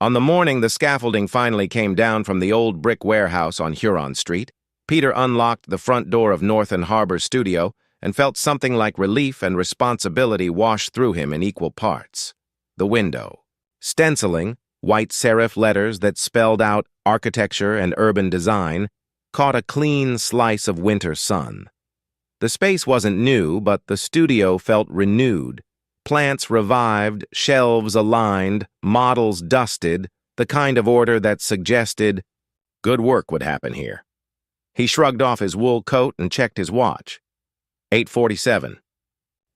On the morning the scaffolding finally came down from the old brick warehouse on Huron Street, Peter unlocked the front door of North and Harbor's studio and felt something like relief and responsibility wash through him in equal parts. The window. Stenciling, white serif letters that spelled out architecture and urban design, caught a clean slice of winter sun. The space wasn't new, but the studio felt renewed. Plants revived, shelves aligned, models dusted, the kind of order that suggested good work would happen here. He shrugged off his wool coat and checked his watch. 8:47.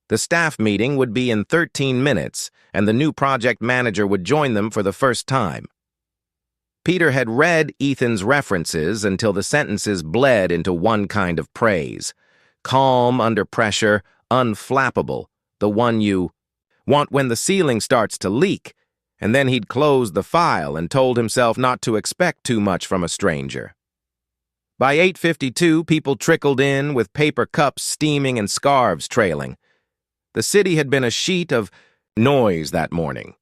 The staff meeting would be in 13 minutes, and the new project manager would join them for the first time. Peter had read Ethan's references until the sentences bled into one kind of praise. Calm under pressure, unflappable, the one you want when the ceiling starts to leak, and then he'd closed the file and told himself not to expect too much from a stranger. By 8:52, people trickled in with paper cups steaming and scarves trailing. The city had been a sheet of noise that morning.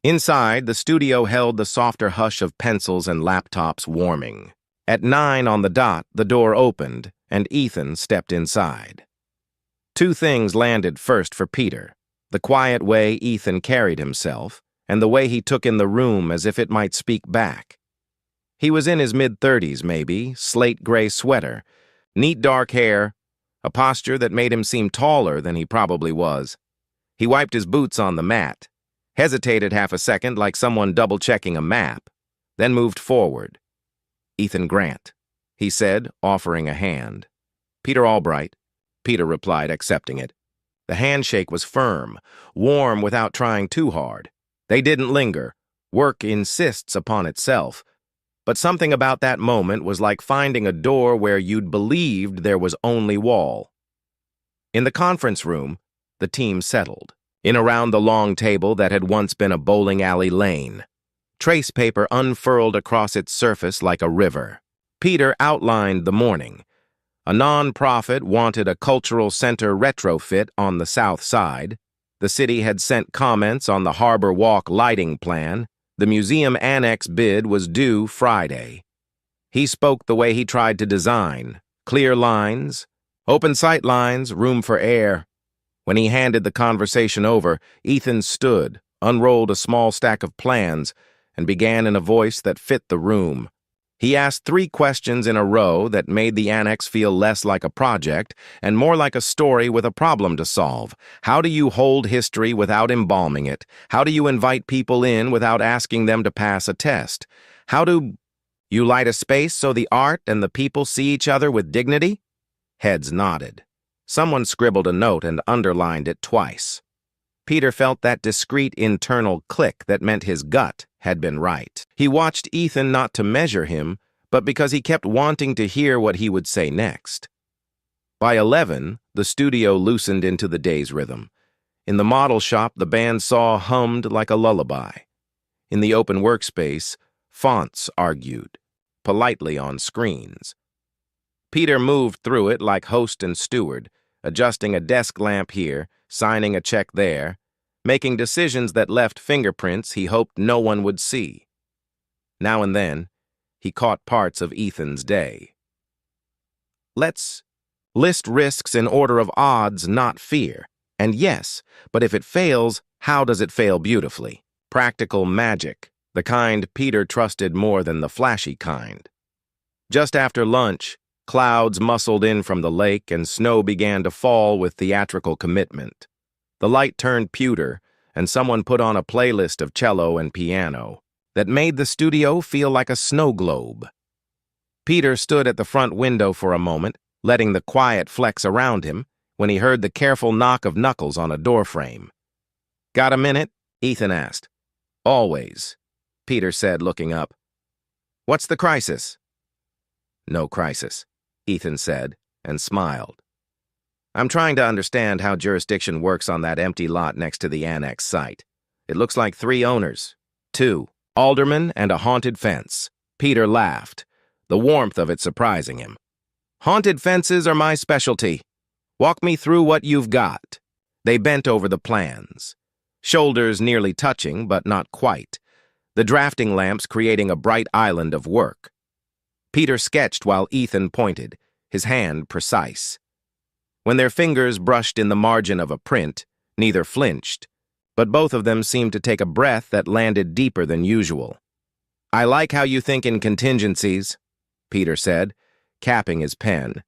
Inside, the studio held the softer hush of pencils and laptops warming. At 9 on the dot, the door opened, and Ethan stepped inside. Two things landed first for Peter: the quiet way Ethan carried himself, and the way he took in the room as if it might speak back. He was in his mid-30s, maybe, slate-gray sweater, neat dark hair, a posture that made him seem taller than he probably was. He wiped his boots on the mat, hesitated half a second like someone double-checking a map, then moved forward. "Ethan Grant," he said, offering a hand. "Peter Albright," Peter replied, accepting it. The handshake was firm, warm without trying too hard. They didn't linger. Work insists upon itself. But something about that moment was like finding a door where you'd believed there was only wall. In the conference room, the team settled, in around the long table that had once been a bowling alley lane. Trace paper unfurled across its surface like a river. Peter outlined the morning. A non-profit wanted a cultural center retrofit on the south side. The city had sent comments on the Harbor Walk lighting plan. The museum annex bid was due Friday. He spoke the way he tried to design: clear lines, open sight lines, room for air. When he handed the conversation over, Ethan stood, unrolled a small stack of plans, and began in a voice that fit the room. He asked 3 questions in a row that made the annex feel less like a project and more like a story with a problem to solve. How do you hold history without embalming it? How do you invite people in without asking them to pass a test? How do you light a space so the art and the people see each other with dignity? Heads nodded. Someone scribbled a note and underlined it twice. Peter felt that discreet internal click that meant his gut had been right. He watched Ethan not to measure him, but because he kept wanting to hear what he would say next. By 11, the studio loosened into the day's rhythm. In the model shop, the bandsaw hummed like a lullaby. In the open workspace, fonts argued, politely on screens. Peter moved through it like host and steward, adjusting a desk lamp here, signing a check there, making decisions that left fingerprints he hoped no one would see. Now and then, he caught parts of Ethan's day. Let's list risks in order of odds, not fear. And yes, but if it fails, how does it fail beautifully? Practical magic, the kind Peter trusted more than the flashy kind. Just after lunch, clouds muscled in from the lake and snow began to fall with theatrical commitment. The light turned pewter, and someone put on a playlist of cello and piano that made the studio feel like a snow globe. Peter stood at the front window for a moment, letting the quiet flex around him, when he heard the careful knock of knuckles on a doorframe. "Got a minute?" Ethan asked. "Always," Peter said, looking up. "What's the crisis?" "No crisis," Ethan said, and smiled. "I'm trying to understand how jurisdiction works on that empty lot next to the annex site. It looks like 3 owners. 2, aldermen and a haunted fence." Peter laughed, the warmth of it surprising him. "Haunted fences are my specialty. Walk me through what you've got." They bent over the plans, shoulders nearly touching, but not quite. the drafting lamps creating a bright island of work. Peter sketched while Ethan pointed, his hand precise. When their fingers brushed in the margin of a print, neither flinched, but both of them seemed to take a breath that landed deeper than usual. "I like how you think in contingencies," Peter said, capping his pen.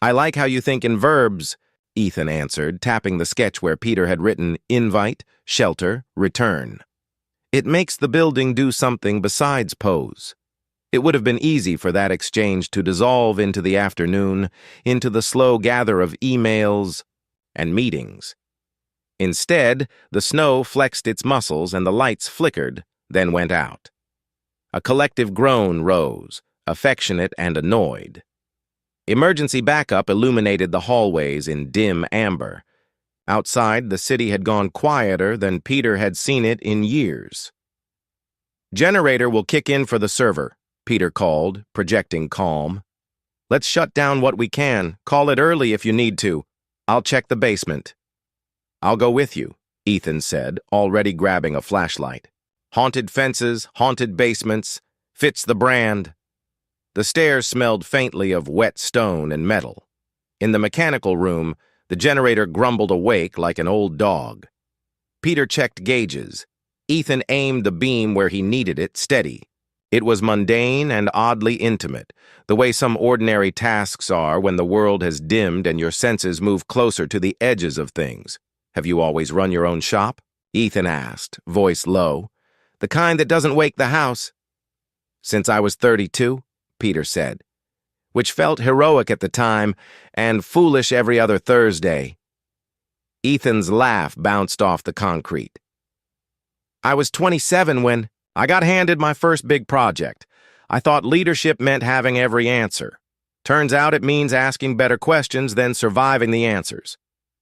"I like how you think in verbs," Ethan answered, tapping the sketch where Peter had written invite, shelter, return. "It makes the building do something besides pose." It would have been easy for that exchange to dissolve into the afternoon, into the slow gather of emails and meetings. Instead, the snow flexed its muscles and the lights flickered, then went out. A collective groan rose, affectionate and annoyed. Emergency backup illuminated the hallways in dim amber. Outside, the city had gone quieter than Peter had seen it in years. "Generator will kick in for the server," Peter called, projecting calm. "Let's shut down what we can. Call it early if you need to. I'll check the basement." "I'll go with you," Ethan said, already grabbing a flashlight. "Haunted fences, haunted basements, fits the brand." The stairs smelled faintly of wet stone and metal. In the mechanical room, the generator grumbled awake like an old dog. Peter checked gauges. Ethan aimed the beam where he needed it steady. It was mundane and oddly intimate, the way some ordinary tasks are when the world has dimmed and your senses move closer to the edges of things. "Have you always run your own shop?" Ethan asked, voice low. "The kind that doesn't wake the house." "Since I was 32, Peter said, which felt heroic at the time and foolish every other Thursday. Ethan's laugh bounced off the concrete. "I was 27 when I got handed my first big project. I thought leadership meant having every answer. Turns out it means asking better questions than surviving the answers."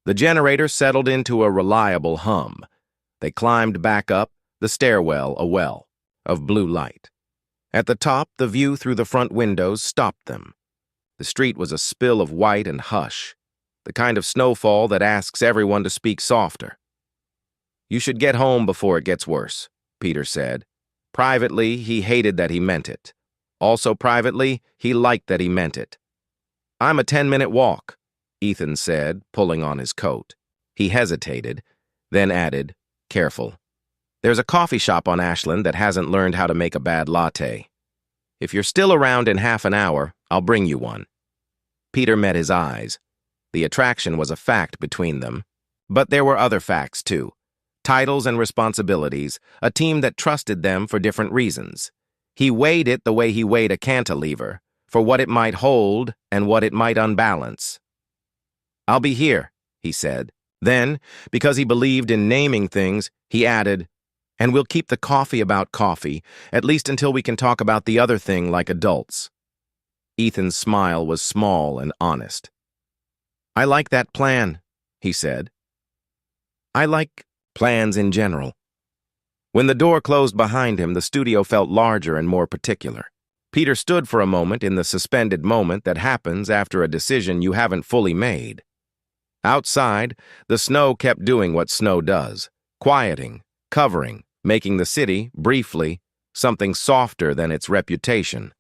The generator settled into a reliable hum. They climbed back up, the stairwell a well of blue light. At the top, the view through the front windows stopped them. The street was a spill of white and hush, the kind of snowfall that asks everyone to speak softer. "You should get home before it gets worse," Peter said. Privately, he hated that he meant it. Also privately, he liked that he meant it. "I'm a 10-minute walk," Ethan said, pulling on his coat. He hesitated, then added, "Careful. There's a coffee shop on Ashland that hasn't learned how to make a bad latte. If you're still around in half an hour, I'll bring you one." Peter met his eyes. The attraction was a fact between them. But there were other facts, too. Titles and responsibilities, a team that trusted them for different reasons. He weighed it the way he weighed a cantilever, for what it might hold and what it might unbalance. "I'll be here," he said. Then, because he believed in naming things, he added, "And we'll keep the coffee about coffee, at least until we can talk about the other thing like adults." Ethan's smile was small and honest. "I like that plan," he said. "I like plans in general." When the door closed behind him, the studio felt larger and more particular. Peter stood for a moment in the suspended moment that happens after a decision you haven't fully made. Outside, the snow kept doing what snow does, quieting, covering, making the city, briefly, something softer than its reputation.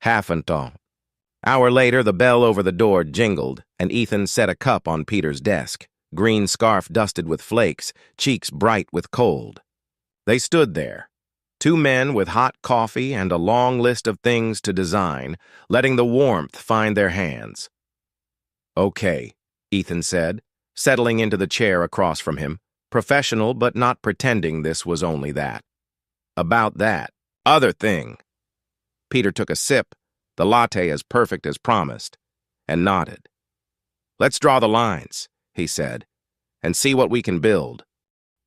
Half and all. Hour later, the bell over the door jingled, and Ethan set a cup on Peter's desk, green scarf dusted with flakes, cheeks bright with cold. They stood there, two men with hot coffee and a long list of things to design, letting the warmth find their hands. "Okay," Ethan said, settling into the chair across from him, professional but not pretending this was only that. "About that other thing." Peter took a sip, the latte as perfect as promised, and nodded. "Let's draw the lines," he said, "and see what we can build."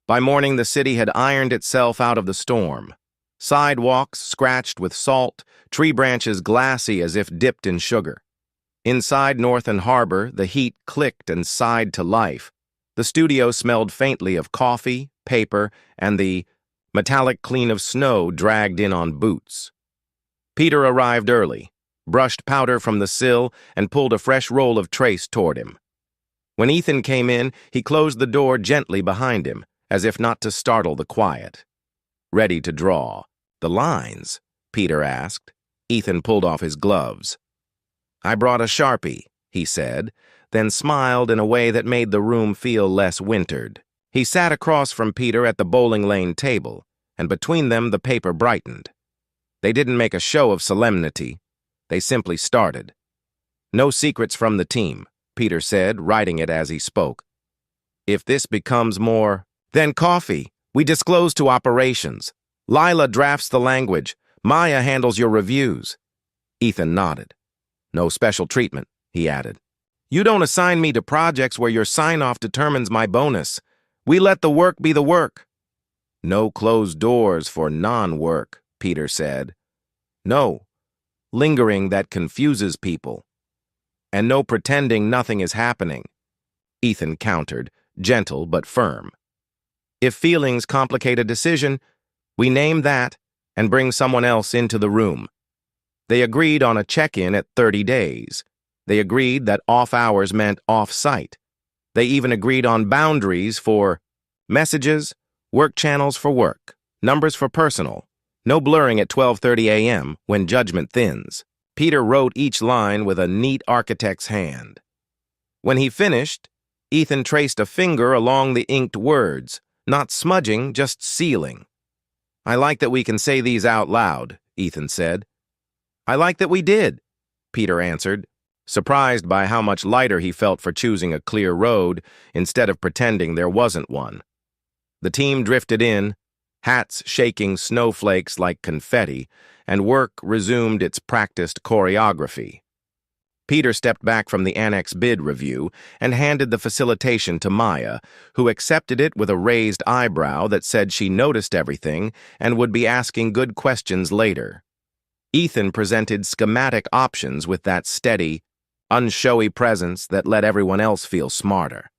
By morning, the city had ironed itself out of the storm. Sidewalks scratched with salt, tree branches glassy as if dipped in sugar. Inside Northern Harbor, the heat clicked and sighed to life. The studio smelled faintly of coffee, paper, and the metallic clean of snow dragged in on boots. Peter arrived early, brushed powder from the sill, and pulled a fresh roll of trace toward him. When Ethan came in, he closed the door gently behind him, as if not to startle the quiet. "Ready to draw," "The lines?" Peter asked. Ethan pulled off his gloves. "I brought a Sharpie," he said, then smiled in a way that made the room feel less wintered. He sat across from Peter at the bowling lane table, and between them the paper brightened. They didn't make a show of solemnity. They simply started. "No secrets from the team," Peter said, writing it as he spoke. "If this becomes more, then coffee. We disclose to operations. Lila drafts the language. Maya handles your reviews." Ethan nodded. "No special treatment," he added. "You don't assign me to projects where your sign-off determines my bonus. We let the work be the work." "No closed doors for non-work," Peter said. "No lingering that confuses people. And no pretending nothing is happening," Ethan countered, gentle but firm. "If feelings complicate a decision, we name that and bring someone else into the room." They agreed on a check-in at 30 days. They agreed that off hours meant off-site. They even agreed on boundaries for messages, work channels for work, numbers for personal. No blurring at 12:30 a.m. when judgment thins. Peter wrote each line with a neat architect's hand. When he finished, Ethan traced a finger along the inked words, not smudging, just sealing. "I like that we can say these out loud," Ethan said. "I like that we did," Peter answered, surprised by how much lighter he felt for choosing a clear road instead of pretending there wasn't one. The team drifted in, hats shaking snowflakes like confetti, and work resumed its practiced choreography. Peter stepped back from the annex bid review and handed the facilitation to Maya, who accepted it with a raised eyebrow that said she noticed everything and would be asking good questions later. Ethan presented schematic options with that steady, unshowy presence that let everyone else feel smarter.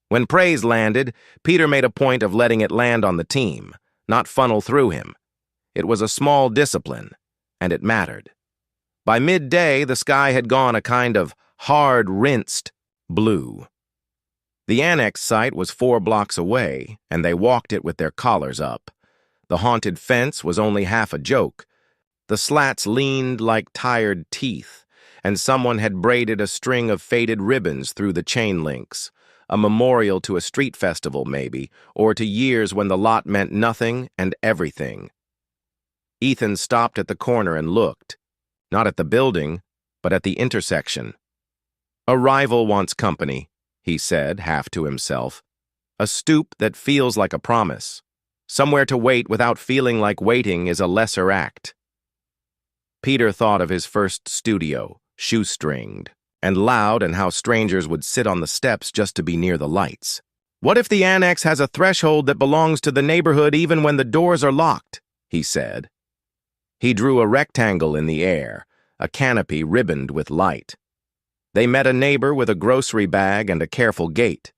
When praise landed, Peter made a point of letting it land on the team, not funnel through him. It was a small discipline, and it mattered. By midday, the sky had gone a kind of hard-rinsed blue. The annex site was 4 blocks away, and they walked it with their collars up. The haunted fence was only half a joke. The slats leaned like tired teeth, and someone had braided a string of faded ribbons through the chain links, a memorial to a street festival, maybe, or to years when the lot meant nothing and everything. Ethan stopped at the corner and looked, not at the building, but at the intersection. "A rival wants company," he said, half to himself. "A stoop that feels like a promise. Somewhere to wait without feeling like waiting is a lesser act." Peter thought of his first studio, shoestringed, and loud, and how strangers would sit on the steps just to be near the lights. "What if the annex has a threshold that belongs to the neighborhood even when the doors are locked?" he said. He drew a rectangle in the air, a canopy ribboned with light. They met a neighbor with a grocery bag and a careful gait.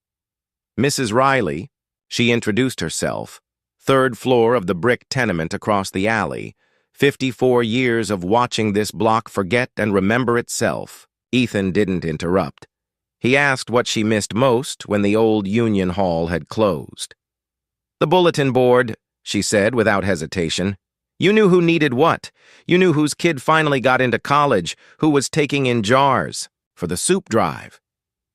Mrs. Riley, she introduced herself, 3rd floor of the brick tenement across the alley, 54 years of watching this block forget and remember itself. Ethan didn't interrupt. He asked what she missed most when the old Union Hall had closed. "The bulletin board," she said without hesitation. "You knew who needed what. You knew whose kid finally got into college, who was taking in jars for the soup drive."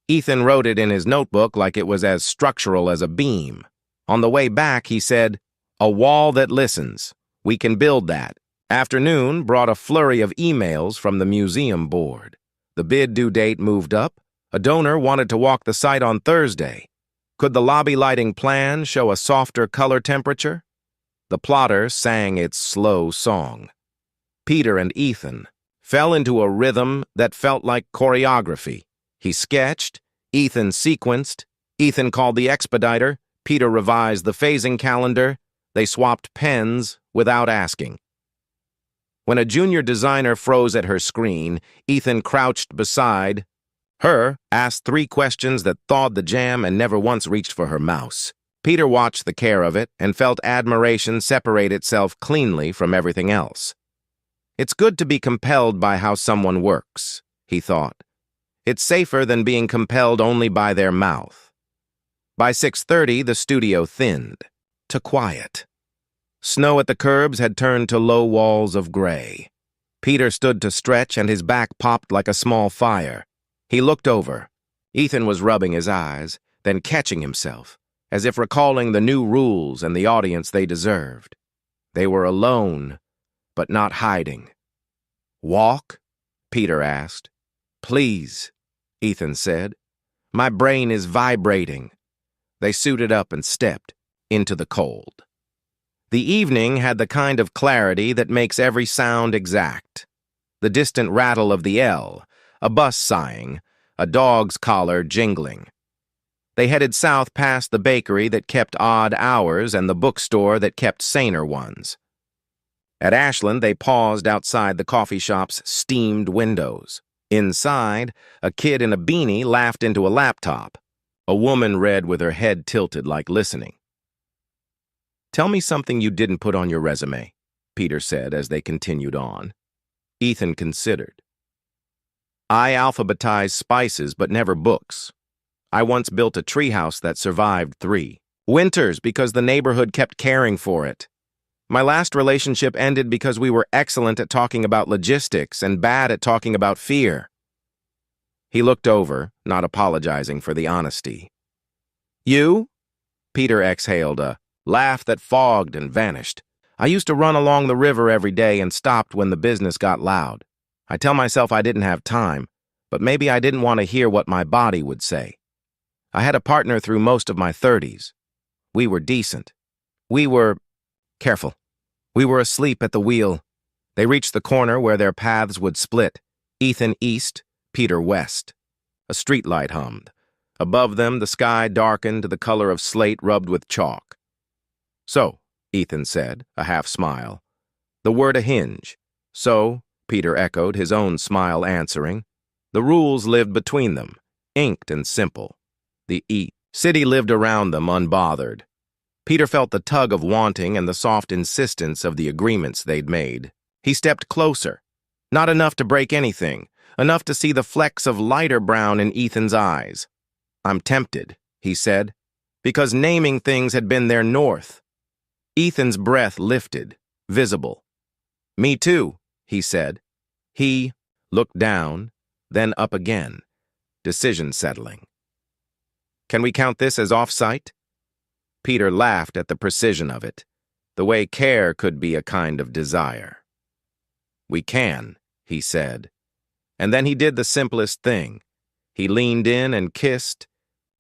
Ethan wrote it in his notebook like it was as structural as a beam. On the way back, he said, "A wall that listens. We can build that." Afternoon brought a flurry of emails from the museum board. The bid due date moved up. A donor wanted to walk the site on Thursday. Could the lobby lighting plan show a softer color temperature? The plotter sang its slow song. Peter and Ethan fell into a rhythm that felt like choreography. He sketched, Ethan sequenced, Ethan called the expediter, Peter revised the phasing calendar. They swapped pens without asking. When a junior designer froze at her screen, Ethan crouched beside her, asked 3 questions that thawed the jam and never once reached for her mouse. Peter watched the care of it and felt admiration separate itself cleanly from everything else. It's good to be compelled by how someone works, he thought. It's safer than being compelled only by their mouth. By 6:30, the studio thinned to quiet. Snow at the curbs had turned to low walls of gray. Peter stood to stretch, and his back popped like a small fire. He looked over. Ethan was rubbing his eyes, then catching himself, as if recalling the new rules and the audience they deserved. They were alone, but not hiding. "Walk?" Peter asked. "Please," Ethan said. "My brain is vibrating." They suited up and stepped into the cold. The evening had the kind of clarity that makes every sound exact. The distant rattle of the L, a bus sighing, a dog's collar jingling. They headed south past the bakery that kept odd hours and the bookstore that kept saner ones. At Ashland, they paused outside the coffee shop's steamed windows. Inside, a kid in a beanie laughed into a laptop. A woman read with her head tilted like listening. "Tell me something you didn't put on your resume," Peter said as they continued on. Ethan considered. "I alphabetize spices but never books. I once built a treehouse that survived 3 winters because the neighborhood kept caring for it. My last relationship ended because we were excellent at talking about logistics and bad at talking about fear." He looked over, not apologizing for the honesty. "You?" Peter exhaled a laugh that fogged and vanished. "I used to run along the river every day and stopped when the business got loud. I tell myself I didn't have time, but maybe I didn't want to hear what my body would say. I had a partner through most of my 30s. We were decent. We were... careful. We were asleep at the wheel. They reached the corner where their paths would split. Ethan east, Peter west. A streetlight hummed. Above them, the sky darkened to the color of slate rubbed with chalk. "So," Ethan said, a half smile. "The word a hinge." "So," Peter echoed, his own smile answering. The rules lived between them, inked and simple. The city lived around them unbothered. Peter felt the tug of wanting and the soft insistence of the agreements they'd made. He stepped closer. Not enough to break anything, enough to see the flecks of lighter brown in Ethan's eyes. "I'm tempted," he said, because naming things had been their north. Ethan's breath lifted, visible. "Me too," he said. He looked down, then up again, decision settling. "Can we count this as off-site?" Peter laughed at the precision of it, the way care could be a kind of desire. "We can," he said. And then he did the simplest thing. He leaned in and kissed,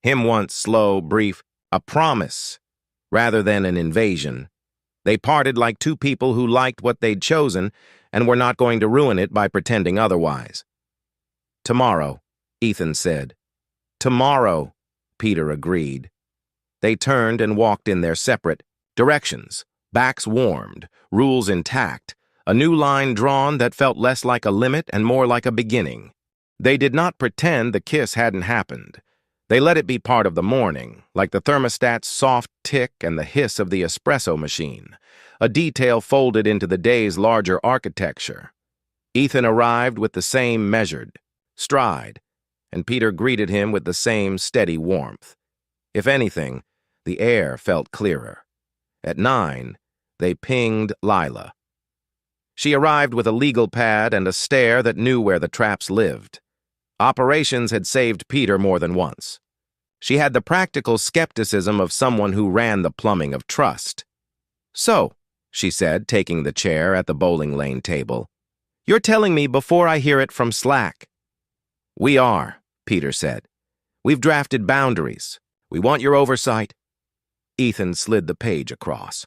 him once slow, brief, a promise, rather than an invasion. They parted like two people who liked what they'd chosen and were not going to ruin it by pretending otherwise. "Tomorrow," Ethan said. "Tomorrow," Peter agreed. They turned and walked in their separate directions, backs warmed, rules intact, a new line drawn that felt less like a limit and more like a beginning. They did not pretend the kiss hadn't happened. They let it be part of the morning, like the thermostat's soft tick and the hiss of the espresso machine, a detail folded into the day's larger architecture. Ethan arrived with the same measured stride, and Peter greeted him with the same steady warmth. If anything, the air felt clearer. At 9, they pinged Lila. She arrived with a legal pad and a stare that knew where the traps lived. Operations had saved Peter more than once. She had the practical skepticism of someone who ran the plumbing of trust. "So," she said, taking the chair at the bowling lane table, "you're telling me before I hear it from Slack." "We are," Peter said. "We've drafted boundaries. We want your oversight." Ethan slid the page across.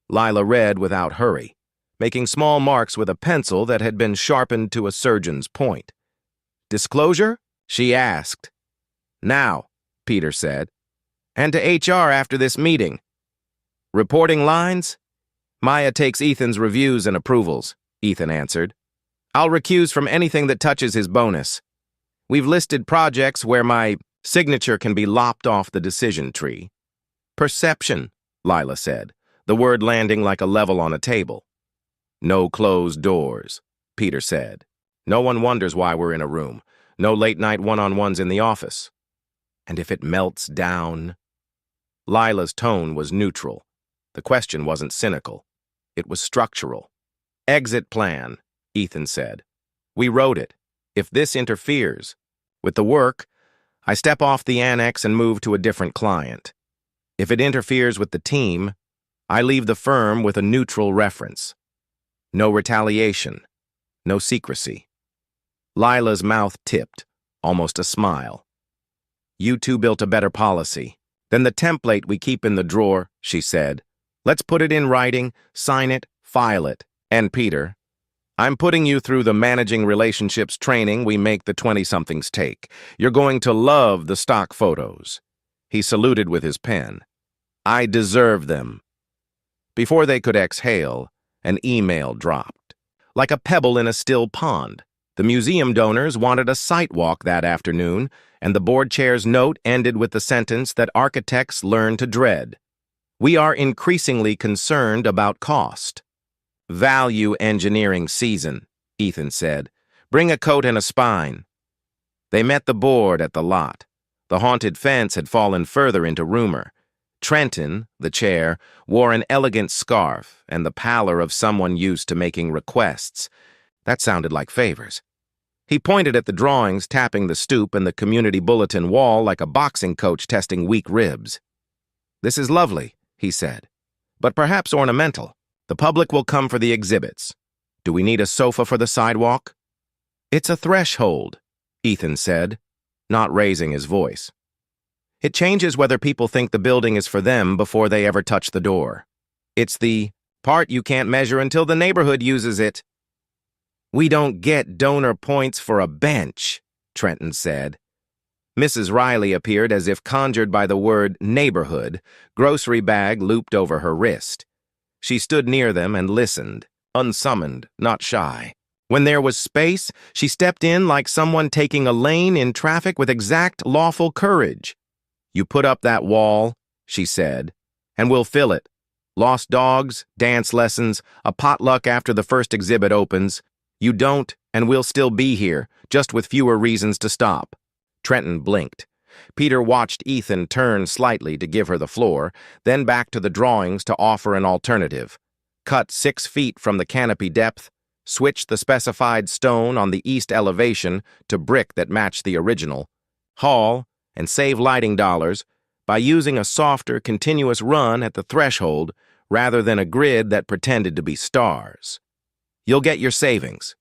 Lila read without hurry, making small marks with a pencil that had been sharpened to a surgeon's point. "Disclosure?" she asked. "Now," Peter said. "And to HR after this meeting." "Reporting lines?" "Maya takes Ethan's reviews and approvals," Ethan answered. "I'll recuse from anything that touches his bonus. We've listed projects where my signature can be lopped off the decision tree." "Perception," Lila said, the word landing like a level on a table. "No closed doors," Peter said. "No one wonders why we're in a room. No late-night one-on-ones in the office." "And if it melts down?" Lila's tone was neutral. The question wasn't cynical. It was structural. Exit plan, Ethan said. We wrote it. If this interferes with the work, I step off the annex and move to a different client. If it interferes with the team, I leave the firm with a neutral reference. No retaliation. No secrecy. Lila's mouth tipped, almost a smile. You two built a better policy than the template we keep in the drawer, she said. Let's put it in writing, sign it, file it. And Peter, I'm putting you through the managing relationships training we make the 20-somethings take. You're going to love the stock photos. He saluted with his pen. I deserve them. Before they could exhale, an email dropped. Like a pebble in a still pond. The museum donors wanted a site walk that afternoon, and the board chair's note ended with the sentence that architects learn to dread. We are increasingly concerned about cost. Value engineering season, Ethan said. Bring a coat and a spine. They met the board at the lot. The haunted fence had fallen further into rumor. Trenton, the chair, wore an elegant scarf and the pallor of someone used to making requests. That sounded like favors. He pointed at the drawings, tapping the stoop and the community bulletin wall like a boxing coach testing weak ribs. This is lovely, he said, but perhaps ornamental. The public will come for the exhibits. Do we need a sofa for the sidewalk? It's a threshold, Ethan said, not raising his voice. It changes whether people think the building is for them before they ever touch the door. It's the part you can't measure until the neighborhood uses it. We don't get donor points for a bench, Trenton said. Mrs. Riley appeared as if conjured by the word neighborhood, grocery bag looped over her wrist. She stood near them and listened, unsummoned, not shy. When there was space, she stepped in like someone taking a lane in traffic with exact lawful courage. You put up that wall, she said, and we'll fill it. Lost dogs, dance lessons, a potluck after the first exhibit opens. You don't, and we'll still be here, just with fewer reasons to stop. Trenton blinked. Peter watched Ethan turn slightly to give her the floor, then back to the drawings to offer an alternative. Cut 6 feet from the canopy depth, switch the specified stone on the east elevation to brick that matched the original, haul, and save lighting dollars by using a softer, continuous run at the threshold rather than a grid that pretended to be stars. You'll get your savings,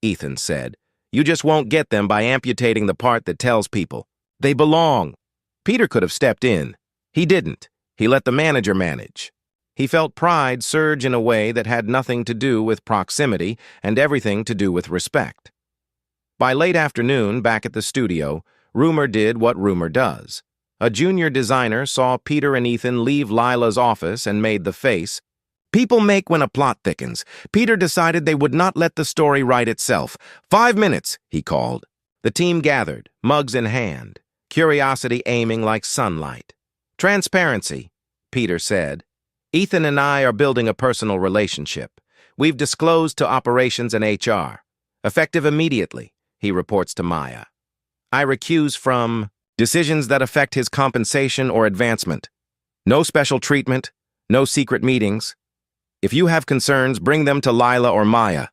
Ethan said. You just won't get them by amputating the part that tells people they belong. Peter could have stepped in. He didn't. He let the manager manage. He felt pride surge in a way that had nothing to do with proximity and everything to do with respect. By late afternoon, back at the studio, rumor did what rumor does. A junior designer saw Peter and Ethan leave Lila's office and made the face. People make when a plot thickens. Peter decided they would not let the story write itself. 5 minutes, he called. The team gathered, mugs in hand, curiosity aiming like sunlight. Transparency, Peter said. Ethan and I are building a personal relationship. We've disclosed to operations and HR. Effective immediately, he reports to Maya. I recuse from decisions that affect his compensation or advancement. No special treatment, no secret meetings. If you have concerns, bring them to Lila or Maya.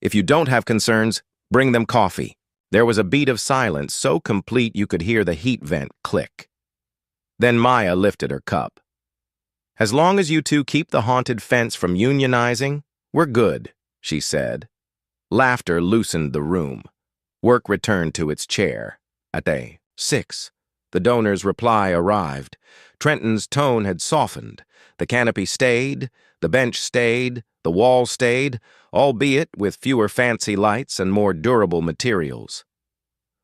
If you don't have concerns, bring them coffee. There was a beat of silence so complete you could hear the heat vent click. Then Maya lifted her cup. As long as you two keep the haunted fence from unionizing, we're good, she said. Laughter loosened the room. Work returned to its chair. At 6, the donor's reply arrived. Trenton's tone had softened. The canopy stayed, the bench stayed, the wall stayed, albeit with fewer fancy lights and more durable materials.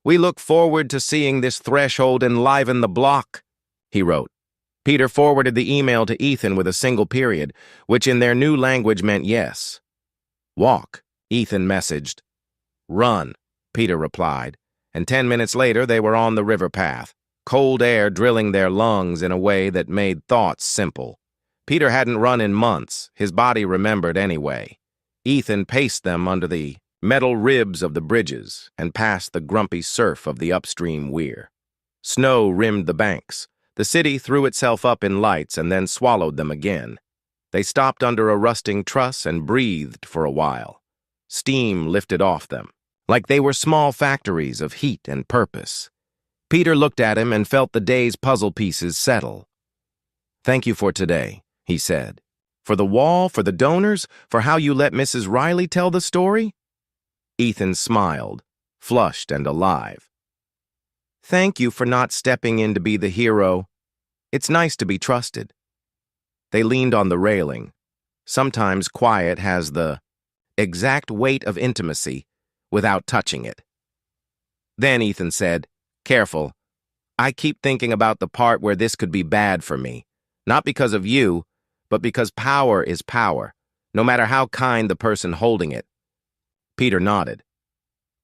We look forward to seeing this threshold enliven the block, he wrote. Peter forwarded the email to Ethan with a single period, which in their new language meant yes. Walk, Ethan messaged. Run, Peter replied, and 10 minutes later they were on the river path, cold air drilling their lungs in a way that made thoughts simple. Peter hadn't run in months, his body remembered anyway. Ethan paced them under the metal ribs of the bridges and past the grumpy surf of the upstream weir. Snow rimmed the banks. The city threw itself up in lights and then swallowed them again. They stopped under a rusting truss and breathed for a while. Steam lifted off them, like they were small factories of heat and purpose. Peter looked at him and felt the day's puzzle pieces settle. "Thank you for today," he said. "For the wall, for the donors, for how you let Mrs. Riley tell the story?" Ethan smiled, flushed and alive. "Thank you for not stepping in to be the hero. It's nice to be trusted." They leaned on the railing. Sometimes quiet has the exact weight of intimacy without touching it. Then Ethan said, "Careful. I keep thinking about the part where this could be bad for me. Not because of you, but because power is power, no matter how kind the person holding it." Peter nodded.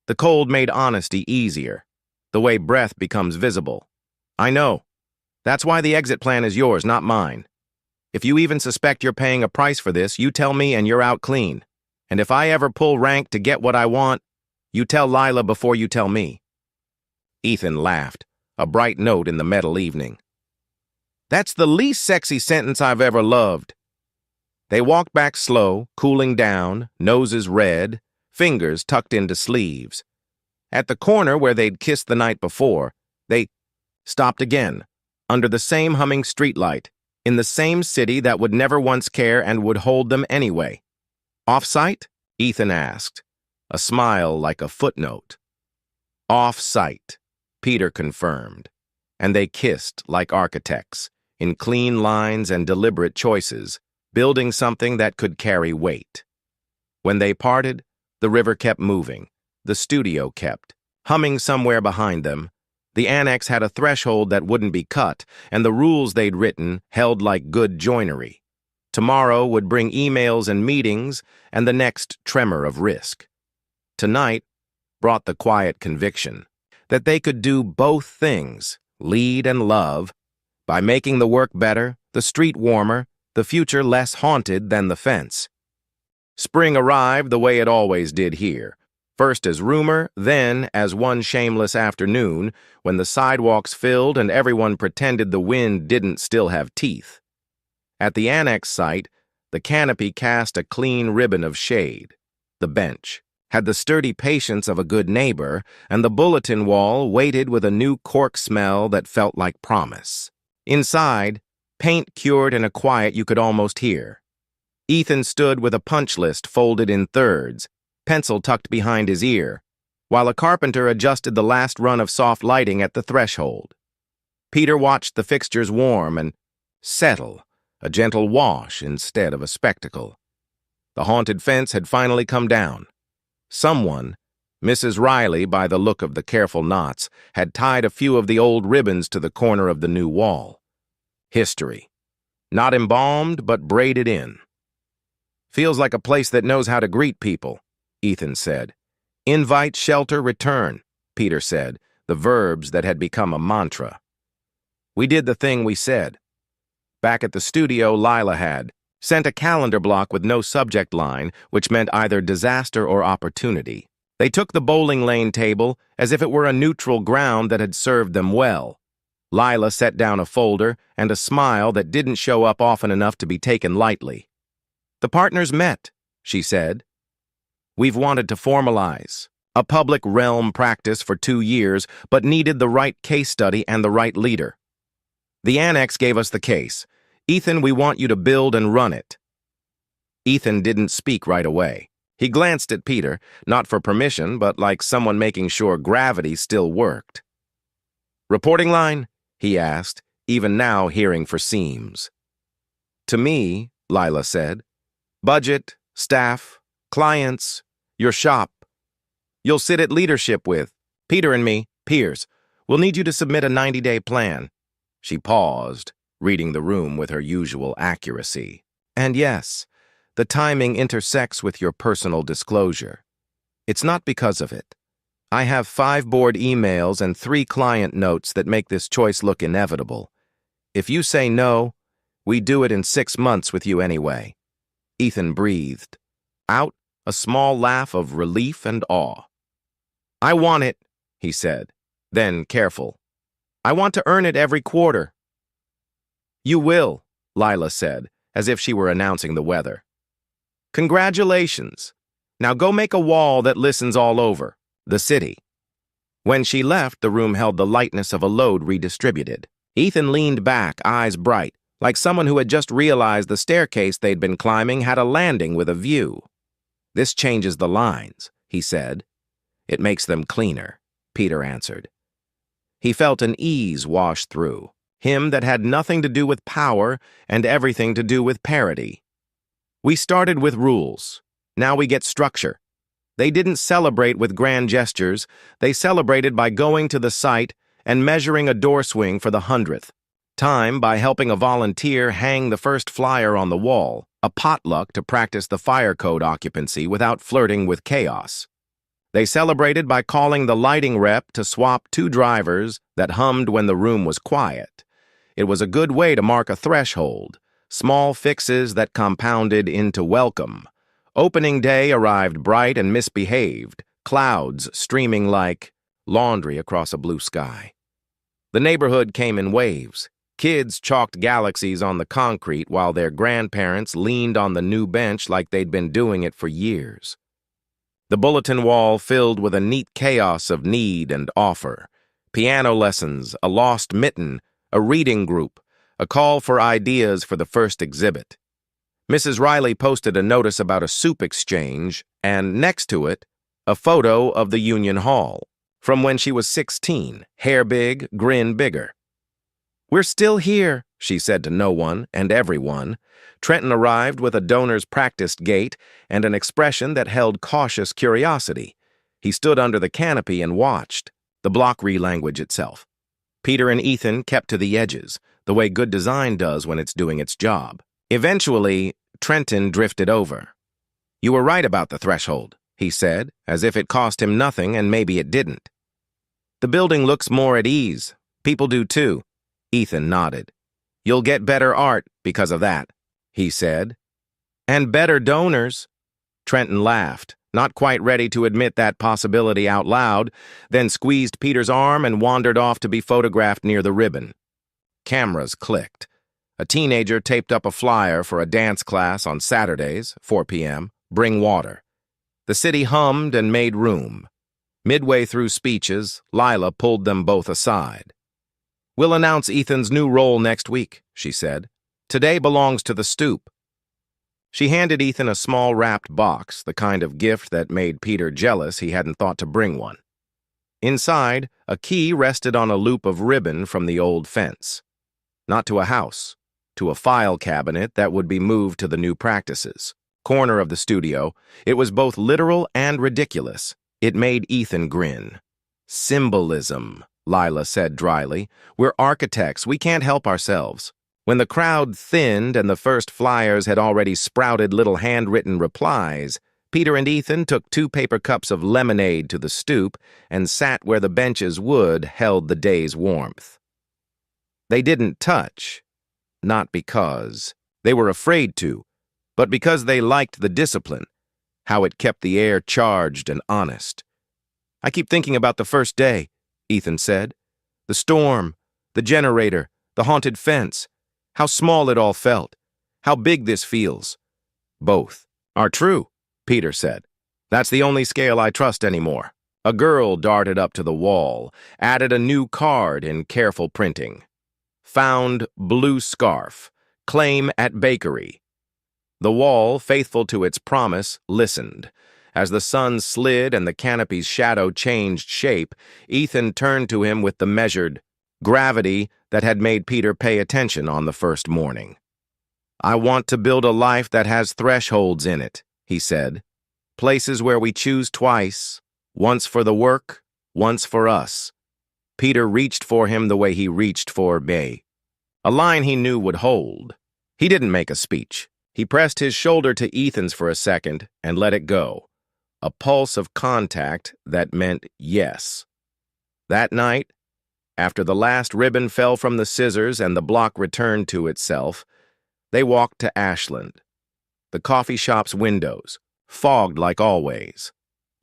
The cold made honesty easier, the way breath becomes visible. "I know. That's why the exit plan is yours, not mine. If you even suspect you're paying a price for this, you tell me and you're out clean. And if I ever pull rank to get what I want, you tell Lila before you tell me." Ethan laughed, a bright note in the metal evening. "That's the least sexy sentence I've ever loved." They walked back slow, cooling down, noses red, fingers tucked into sleeves. At the corner where they'd kissed the night before, they stopped again, under the same humming streetlight, in the same city that would never once care and would hold them anyway. "Off-site?" Ethan asked, a smile like a footnote. "Off-site," Peter confirmed, and they kissed like architects, in clean lines and deliberate choices, building something that could carry weight. When they parted, the river kept moving, the studio kept, humming somewhere behind them. The annex had a threshold that wouldn't be cut, and the rules they'd written held like good joinery. Tomorrow would bring emails and meetings, and the next tremor of risk. Tonight brought the quiet conviction that they could do both things, lead and love, by making the work better, the street warmer, the future less haunted than the fence. Spring arrived the way it always did here. First as rumor, then as one shameless afternoon when the sidewalks filled and everyone pretended the wind didn't still have teeth. At the annex site, the canopy cast a clean ribbon of shade. The bench had the sturdy patience of a good neighbor, and the bulletin wall waited with a new cork smell that felt like promise. Inside, paint cured in a quiet you could almost hear. Ethan stood with a punch list folded in thirds, pencil tucked behind his ear, while a carpenter adjusted the last run of soft lighting at the threshold. Peter watched the fixtures warm and settle, a gentle wash instead of a spectacle. The haunted fence had finally come down. Someone, Mrs. Riley by the look of the careful knots, had tied a few of the old ribbons to the corner of the new wall. History. Not embalmed, but braided in. "Feels like a place that knows how to greet people," Ethan said. "Invite, shelter, return," Peter said, the verbs that had become a mantra. "We did the thing we said." Back at the studio, Lila had sent a calendar block with no subject line, which meant either disaster or opportunity. They took the bowling lane table as if it were a neutral ground that had served them well. Lila set down a folder and a smile that didn't show up often enough to be taken lightly. "The partners met," she said. "We've wanted to formalize a public realm practice for 2 years, but needed the right case study and the right leader. The annex gave us the case. Ethan, we want you to build and run it." Ethan didn't speak right away. He glanced at Peter, not for permission, but like someone making sure gravity still worked. "Reporting line?" he asked, even now hearing for seams. "To me," Lila said. "Budget, staff, clients, your shop. You'll sit at leadership with Peter and me, peers. We'll need you to submit a 90-day plan." She paused, reading the room with her usual accuracy. "And yes, the timing intersects with your personal disclosure. It's not because of it. I have 5 board emails and 3 client notes that make this choice look inevitable. If you say no, we do it in 6 months with you anyway." Ethan breathed out a small laugh of relief and awe. "I want it," he said, then careful. "I want to earn it every quarter." "You will," Lila said, as if she were announcing the weather. "Congratulations. Now go make a wall that listens all over the city." When she left, the room held the lightness of a load redistributed. Ethan leaned back, eyes bright, like someone who had just realized the staircase they'd been climbing had a landing with a view. "This changes the lines," he said. "It makes them cleaner," Peter answered. He felt an ease wash through him that had nothing to do with power and everything to do with parity. "We started with rules. Now we get structure." They didn't celebrate with grand gestures. They celebrated by going to the site and measuring a door swing for the 100th time by helping a volunteer hang the first flyer on the wall, a potluck to practice the fire code occupancy without flirting with chaos. They celebrated by calling the lighting rep to swap 2 drivers that hummed when the room was quiet. It was a good way to mark a threshold, small fixes that compounded into welcome. Opening day arrived bright and misbehaved, clouds streaming like laundry across a blue sky. The neighborhood came in waves. Kids chalked galaxies on the concrete while their grandparents leaned on the new bench like they'd been doing it for years. The bulletin wall filled with a neat chaos of need and offer. Piano lessons, a lost mitten, a reading group, a call for ideas for the first exhibit. Mrs. Riley posted a notice about a soup exchange, and next to it, a photo of the Union Hall, from when she was 16, hair big, grin bigger. "We're still here," she said to no one and everyone. Trenton arrived with a donor's practiced gait and an expression that held cautious curiosity. He stood under the canopy and watched, the block language itself. Peter and Ethan kept to the edges, the way good design does when it's doing its job. Eventually, Trenton drifted over. "You were right about the threshold," he said, as if it cost him nothing and maybe it didn't. "The building looks more at ease. People do too." Ethan nodded. "You'll get better art because of that," he said. "And better donors." Trenton laughed, not quite ready to admit that possibility out loud, then squeezed Peter's arm and wandered off to be photographed near the ribbon. Cameras clicked. A teenager taped up a flyer for a dance class on Saturdays, 4 p.m., bring water. The city hummed and made room. Midway through speeches, Lila pulled them both aside. "We'll announce Ethan's new role next week," she said. "Today belongs to the stoop." She handed Ethan a small wrapped box, the kind of gift that made Peter jealous he hadn't thought to bring one. Inside, a key rested on a loop of ribbon from the old fence. Not to a house, to a file cabinet that would be moved to the new practices. Corner of the studio, it was both literal and ridiculous. It made Ethan grin. "Symbolism," Lila said dryly. "We're architects, we can't help ourselves." When the crowd thinned and the first flyers had already sprouted little handwritten replies, Peter and Ethan took 2 paper cups of lemonade to the stoop and sat where the bench's wood held the day's warmth. They didn't touch. Not because they were afraid to, but because they liked the discipline, how it kept the air charged and honest. "I keep thinking about the first day," Ethan said. "The storm, the generator, the haunted fence, how small it all felt, how big this feels." "Both are true," Peter said. "That's the only scale I trust anymore." A girl darted up to the wall, added a new card in careful printing. "Found blue scarf. Claim at bakery." The wall, faithful to its promise, listened. As the sun slid and the canopy's shadow changed shape, Ethan turned to him with the measured gravity that had made Peter pay attention on the first morning. "I want to build a life that has thresholds in it," he said. "Places where we choose twice, once for the work, once for us." Peter reached for him the way he reached for Bay. A line he knew would hold. He didn't make a speech. He pressed his shoulder to Ethan's for a second and let it go. A pulse of contact that meant yes. That night, after the last ribbon fell from the scissors and the block returned to itself, they walked to Ashland. The coffee shop's windows, fogged like always.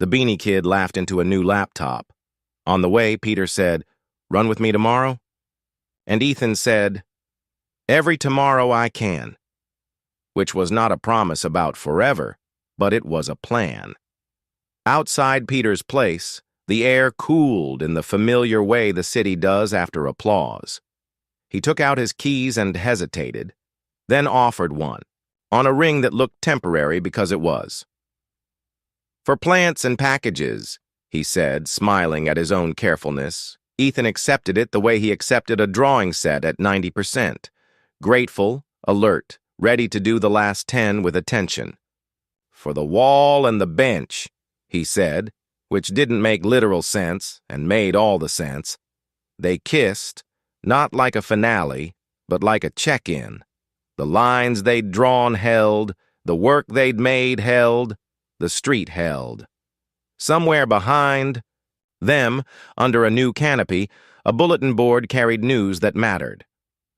The beanie kid laughed into a new laptop. On the way, Peter said, "Run with me tomorrow?" And Ethan said, "Every tomorrow I can." which was not a promise about forever, but it was a plan. Outside Peter's place, the air cooled in the familiar way the city does after applause. He took out his keys and hesitated, then offered one, on a ring that looked temporary because it was. "For plants and packages," he said, smiling at his own carefulness. Ethan accepted it the way he accepted a drawing set at 90%. Grateful, alert, ready to do the last 10 with attention. "For the wall and the bench," he said, which didn't make literal sense and made all the sense. They kissed, not like a finale, but like a check-in. The lines they'd drawn held, the work they'd made held, the street held. Somewhere behind them, under a new canopy, a bulletin board carried news that mattered.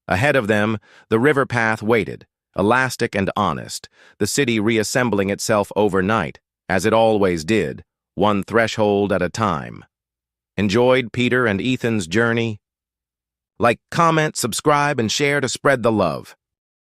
Ahead of them, the river path waited, elastic and honest, the city reassembling itself overnight, as it always did, one threshold at a time. Enjoyed Peter and Ethan's journey? Like, comment, subscribe, and share to spread the love.